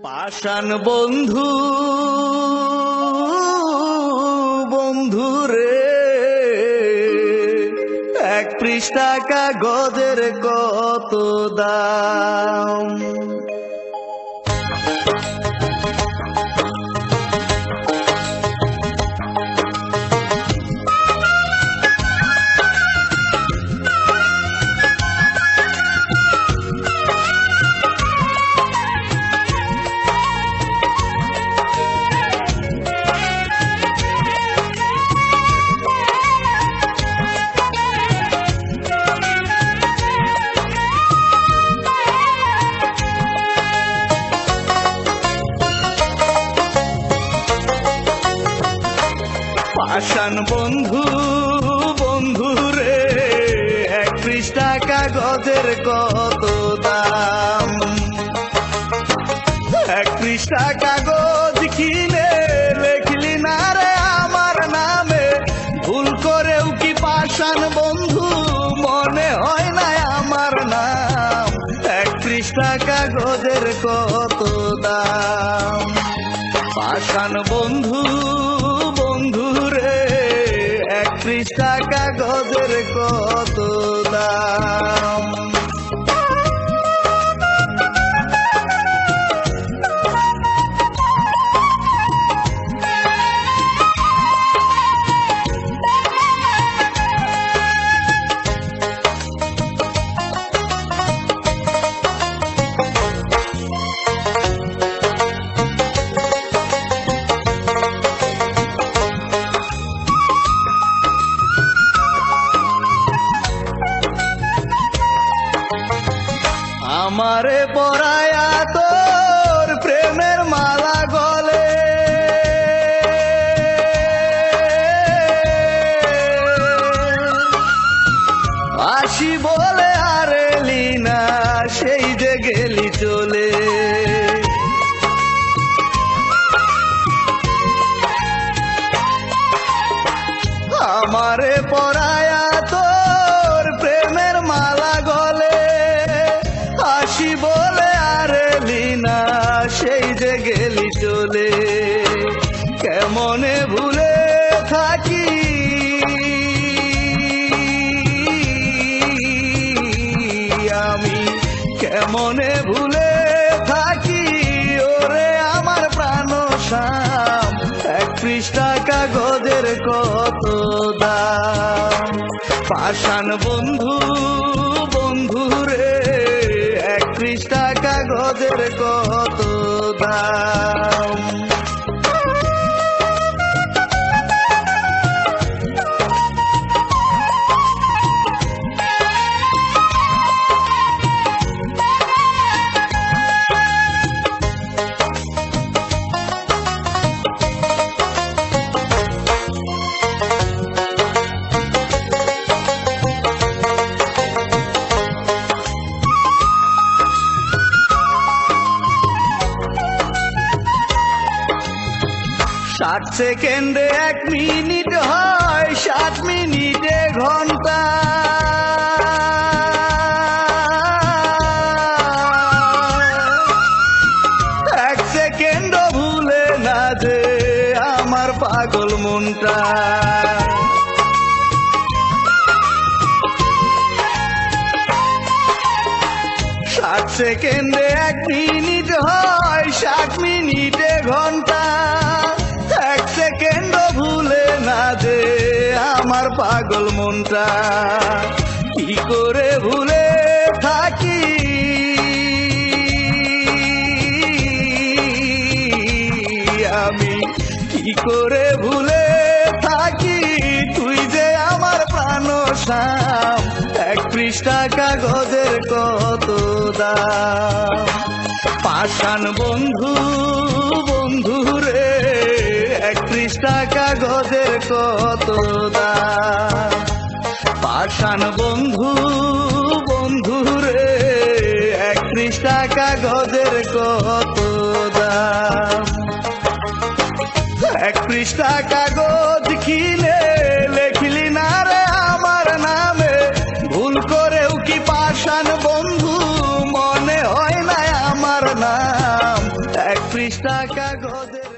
পাষাণ বন্ধু বন্ধু রে, এক পৃষ্ঠা কাগজের কত দাম। পাষাণ বন্ধু বন্ধু রে, এক পৃষ্ঠা কাগজের কত দাম। এক পৃষ্ঠা কাগজ কিনে লিখলি না রে আমার নামে, ভুল করেও কি পাষাণ বন্ধু মনে হয় না আমার নাম। এক পৃষ্ঠা কাগজের কত দাম। পাষাণ বন্ধু বন্ধু রে, এক পৃষ্ঠা কাগজের কত দাম। আমারে পরায়া তোর প্রেমের মালা গলে, আসি বলে আর এলি না, সেই যে গেলি চলে। আমারে পরায়া তোর প্রেমের মালা গলে, আসি বলে আর এলি না, সেই যে গেলি চলে। কেমনে ভুলে থাকি আমি, কেমনে ভুলে থাকি ওরে আমার প্রাণ শ্যাম। এক পৃষ্ঠা কাগজের কত দাম। পাষাণ বন্ধু বন্ধু রে, এক পৃষ্ঠা কাগজের কত দাম। ষাট সেকেন্ডে এক মিনিট হয়, 60 মিনিটে ঘন্টা। এক সেকেন্ড ভুলে না যে আমার পাগল মনটা। 60 সেকেন্ডে এক মিনিট হয়, 60 মিনিটে ঘন্টা। এক সেকেন্ড ভুলে না যে আমার পাগল মনটা। কি করে ভুলে থাকি আমি, কি করে ভুলে থাকি তুই যে আমার প্রাণ শ্যাম। এক পৃষ্ঠা কাগজের কত দাম। পাষাণ বন্ধু বন্ধু রে, এক পৃষ্ঠা কাগজের কত দাম। পাষাণ বন্ধু বন্ধু রে, এক পৃষ্ঠা কাগজের কত দাম। এক পৃষ্ঠা কাগজ কিনে লিখলি না রে আমার নামে, ভুল করেও কি পাষাণ বন্ধু মনে হয় না আমার নাম। এক পৃষ্ঠা কাগজে